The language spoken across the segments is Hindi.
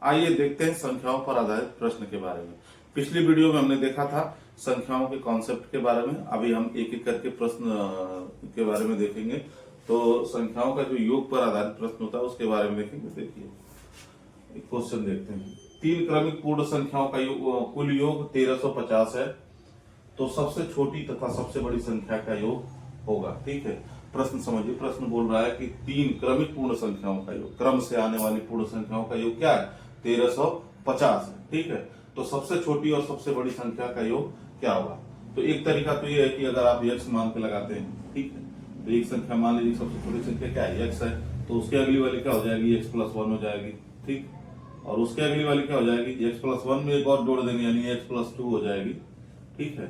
आइए देखते हैं संख्याओं पर आधारित प्रश्न के बारे में। पिछली वीडियो में हमने देखा था संख्याओं के कॉन्सेप्ट के बारे में। अभी हम एक एक करके प्रश्न के बारे में देखेंगे। तो संख्याओं का जो योग पर आधारित प्रश्न होता है उसके बारे में देखेंगे। देखिए एक क्वेश्चन देखते हैं। तीन क्रमिक पूर्ण संख्याओं का योग, कुल योग 1350 है। तो सबसे छोटी तथा सबसे बड़ी संख्या का योग होगा। ठीक है, प्रश्न समझिए। प्रश्न बोल रहा है कि तीन क्रमिक पूर्ण संख्याओं का योग, क्रम से आने वाली पूर्ण संख्याओं का योग क्या है? 1350 है। ठीक है, तो सबसे छोटी और सबसे बड़ी संख्या का योग क्या होगा? तो एक तरीका तो ये है कि अगर आप यक्स मान के लगाते हैं, ठीक है, तो एक संख्या मान लीजिए सबसे छोटी संख्या क्या है? यक्स है, तो उसके अगली वाली क्या हो जाएगी? एक्स प्लस वन हो जाएगी। ठीक, और उसके अगली वाली क्या हो जाएगी? एक्स प्लस वन में एक और जोड़ देंगे यानी एक्स प्लस टू हो जाएगी। ठीक है,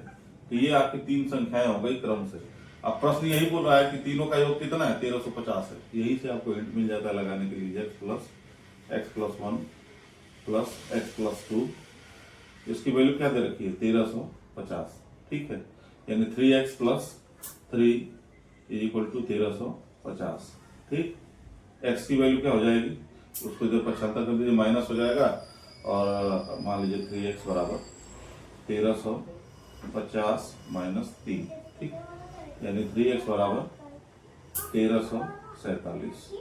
तो ये आपकी तीन संख्याएं हो गई क्रम से। अब प्रश्न यही बोल रहा है कि तीनों का योग कितना है? 1350 है। यही से आपको हिंट मिल जाता है लगाने के लिए। X plus one plus X plus two, इसकी वैल्यू क्या दे रखी है? 1350। ठीक है, यानी 3x plus 3 is equal to 1350। ठीक, x की वैल्यू क्या हो जाएगी? उसको इधर पक्षांतर कर दीजिए, माइनस हो जाएगा। और मान लीजिए 3x बराबर 1350 माइनस 3। ठीक, यानी 3x बराबर 1347।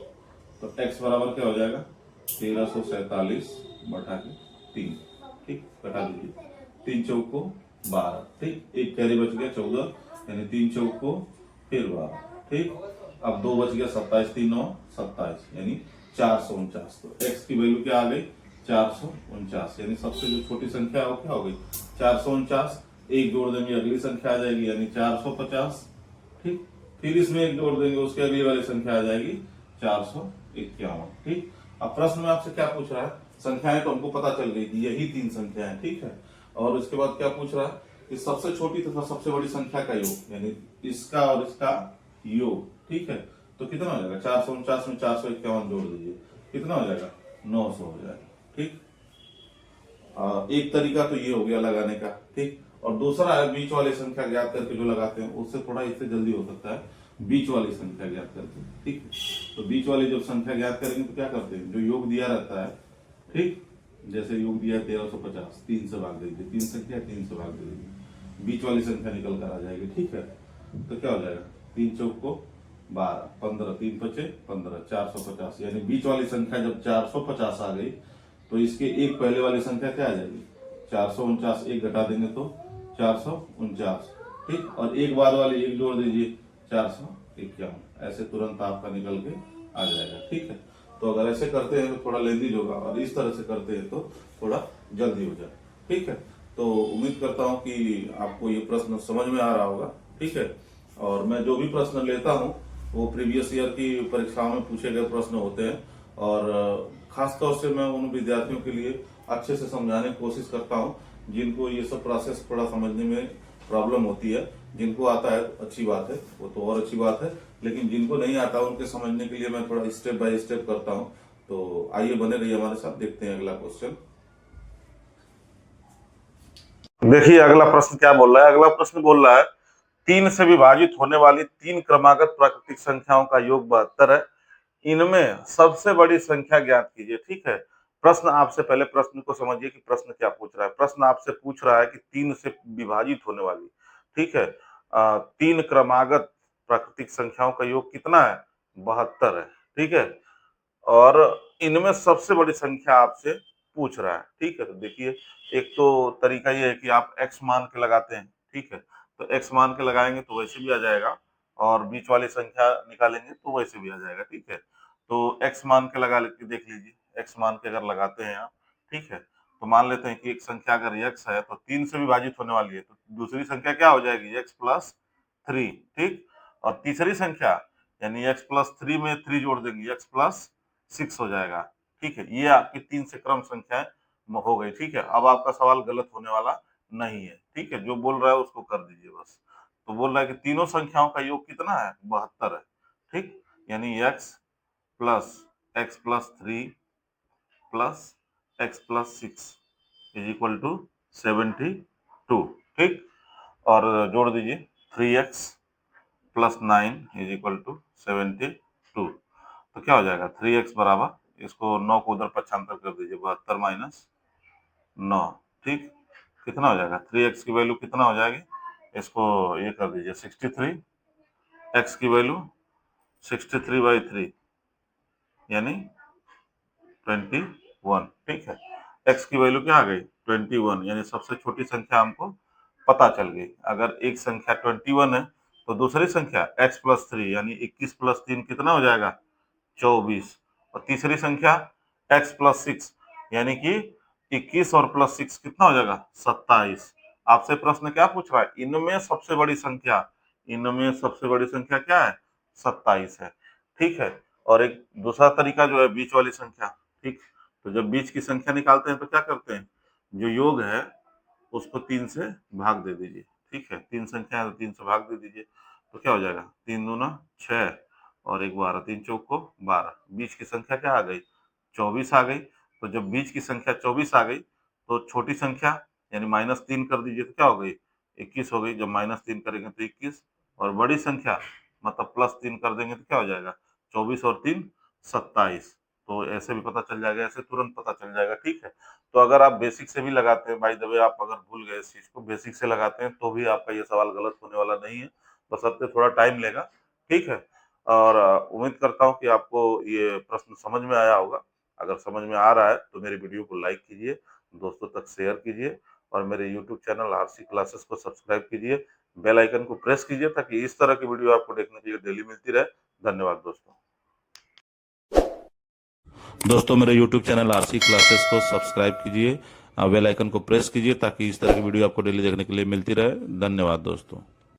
तो x बराबर क्या हो जाएगा? 1347 बटा के 3। ठीक, घटा दीजिए, 3 चौक को 12। ठीक, एक कैरी बच गया 14, यानी 3 चौक को फिर 12। ठीक, अब 2 बच गया 27, 3 9 27, यानी 449। तो x की वैल्यू क्या आ गई? 449। यानी सबसे जो छोटी संख्या है वो क्या हो गई? 449। एक जोड़ देंगे अगली संख्या आ जाएगी यानी 450। ठीक, फिर इसमें एक जोड़ देंगे उसके अगली वाली संख्या आ जाएगी 451। ठीक, अब प्रश्न में आपसे क्या पूछ रहा है? संख्याएं तो हमको पता चल गई कि यही तीन संख्याएं। ठीक है, और इसके बाद क्या पूछ रहा है कि सबसे छोटी तथा सबसे बड़ी संख्या का योग, यानी इसका और इसका योग। ठीक है, तो कितना हो जाएगा? 449 में 451 जोड़ दीजिए, कितना हो जाएगा? 900 हो जाएगा। ठीक, एक तरीका तो ये हो गया लगाने का। ठीक, और दूसरा है बीच वाली संख्या ज्ञात करके जो लगाते हैं, उससे थोड़ा इससे जल्दी हो सकता है। बीच वाली संख्या ज्ञात करके। ठीक, तो बीच वाली जब संख्या ज्ञात करेंगे तो क्या करते हैं? जो योग दिया रहता है, ठीक, जैसे योग दिया है 1350, 3 से भाग दीजिए, तीन संख्या 3 से भाग दे दीजिए, बीच वाली संख्या निकल कर आ जाएगी। ठीक है, तो क्या हो जाएगा? 3 चौक को 12, 15, 3 पचे 15, 450। यानी बीच वाली संख्या जब 450 आ गई तो इसके एक पहले वाली संख्या क्या आ जाएगी? 449। एक घटा देंगे तो 449। ठीक, और एक बाद वाली एक जोड़ दीजिए 451। ऐसे तुरंत आपका निकल के आ जाएगा। ठीक है, तो अगर ऐसे करते हैं तो थोड़ा लेंदी होगा, और इस तरह से करते हैं तो थोड़ा जल्दी हो जाए। ठीक है, तो उम्मीद करता हूं कि आपको ये प्रश्न समझ में आ रहा होगा। ठीक है, और मैं जो भी प्रश्न लेता हूं वो प्रीवियस ईयर की परीक्षाओं में पूछे गए प्रश्न होते हैं, और खास तौर से मैं उन विद्यार्थियों के लिए अच्छे से समझाने की कोशिश करता हूं जिनको ये सब प्रोसेस थोड़ा समझने में प्रॉब्लम होती है। जिनको आता है अच्छी बात है, वो तो और अच्छी बात है, लेकिन जिनको नहीं आता उनके समझने के लिए मैं थोड़ा स्टेप बाय स्टेप करता हूं। तो आइए बने रहिए हमारे साथ, देखते हैं अगला क्वेश्चन। देखिए अगला प्रश्न क्या बोल रहा है। अगला प्रश्न बोल रहा है तीन से विभाजित होने वाली तीन क्रमागत प्राकृतिक संख्याओं का योग 72 है। इनमें सबसे बड़ी संख्या ज्ञात कीजिए। ठीक है, प्रश्न आपसे, पहले प्रश्न को समझिए कि प्रश्न क्या पूछ रहा है। प्रश्न आपसे पूछ रहा है कि तीन से विभाजित होने वाली, ठीक है, तीन क्रमागत प्राकृतिक संख्याओं का योग कितना है? 72 है। ठीक है, और इनमें सबसे बड़ी संख्या आपसे पूछ रहा है। ठीक है, तो देखिए एक तो तरीका ये है कि आप एक्स मान के लगाते हैं। ठीक है, तो एक्स मान के लगाएंगे तो वैसे भी आ जाएगा, और बीच वाली संख्या निकालेंगे तो वैसे भी आ जाएगा। ठीक है, तो एक्स मान के लगा लेके देख लीजिए। एक्स मान के अगर लगाते हैं आप, ठीक है, तो मान लेते हैं कि एक संख्या अगर एक्स है तो तीन से विभाजित होने वाली है, तो दूसरी संख्या क्या हो जाएगी? X plus 3। ठीक, और तीसरी संख्या यानी एक्स प्लस 3 में 3 जोड़ देंगे, एक्स प्लस 6 हो जाएगा। ठीक है, ये आपकी तीन से क्रम संख्याएं हो गई। ठीक है, अब आपका सवाल गलत होने वाला नहीं है। ठीक है, जो बोल रहा है उसको कर दीजिए बस। तो बोल रहा है कि तीनों संख्याओं का योग कितना है? 72 है। ठीक, यानी X plus 3 plus X plus 6 is equal to 72। ठीक, और जोड़ दीजिए 3x plus 9 is equal to 72। तो क्या हो जाएगा? 3x बराबर इसको 9 को उधर पक्षांतर कर दीजिए, 72 माइनस 9, ठीक, कितना हो जाएगा, 3x की वैल्यू कितना हो जाएगी, इसको ये कर दीजिए 63, x की वैल्यू 63/3 यानी 21, ठीक है। x की वैल्यू क्या आ गई, 21, यानी सबसे छोटी संख्या हमको पता चल गई। अगर एक संख्या 21 है तो दूसरी संख्या x + 3 यानी 21 + 3 कितना हो जाएगा, 24, और तीसरी संख्या x + 6 यानी कि 21 और +6 कितना हो जाएगा, 27। आपसे प्रश्न क्या पूछ रहा है, इनमें सबसे बड़ी संख्या, इनमें सबसे बड़ी संख्या क्या है, 27 है, ठीक है। और एक दूसरा तरीका जो है बीच वाली संख्या, ठीक, तो जब बीच की संख्या निकालते हैं तो क्या करते हैं, जो योग है उसको 3 से भाग दे दीजिए, ठीक है, 3 संख्या है तो 3 से भाग दे दीजिए, तो क्या हो जाएगा, 3 दूना 6 और 1 12, 3 चौको 12, बीच की संख्या क्या आ गई, 24 आ गई। तो जब बीच की संख्या 24 आ गई तो छोटी संख्या यानी -3 कर दीजिए तो क्या हो गई, 21 हो गई। जब -3 करेंगे तो 21, और बड़ी संख्या मतलब +3 कर देंगे तो क्या हो जाएगा, 24 और 3 27। तो ऐसे भी पता चल जाएगा, ऐसे तुरंत पता चल जाएगा, ठीक है। तो अगर आप बेसिक से भी लगाते हैं, बाय द वे आप अगर भूल गए इस चीज को, बेसिक से लगाते हैं तो भी आपका ये सवाल गलत होने वाला नहीं है, बस आपको थोड़ा टाइम लेगा, ठीक है। और उम्मीद करता हूँ कि आपको ये प्रश्न समझ में आया होगा। अगर समझ में आ रहा है तो मेरे वीडियो को लाइक कीजिए, दोस्तों तक शेयर कीजिए, और मेरे यूट्यूब चैनल आरसी क्लासेस को सब्सक्राइब कीजिए, बेल आइकन को प्रेस कीजिए ताकि इस तरह की वीडियो आपको देखने के लिए डेली मिलती रहे। धन्यवाद दोस्तों। दोस्तों मेरे YouTube चैनल आरसी क्लासेस को सब्सक्राइब कीजिए, बेल आइकन को प्रेस कीजिए ताकि इस तरह की वीडियो आपको डेली देखने के लिए मिलती रहे। धन्यवाद दोस्तों।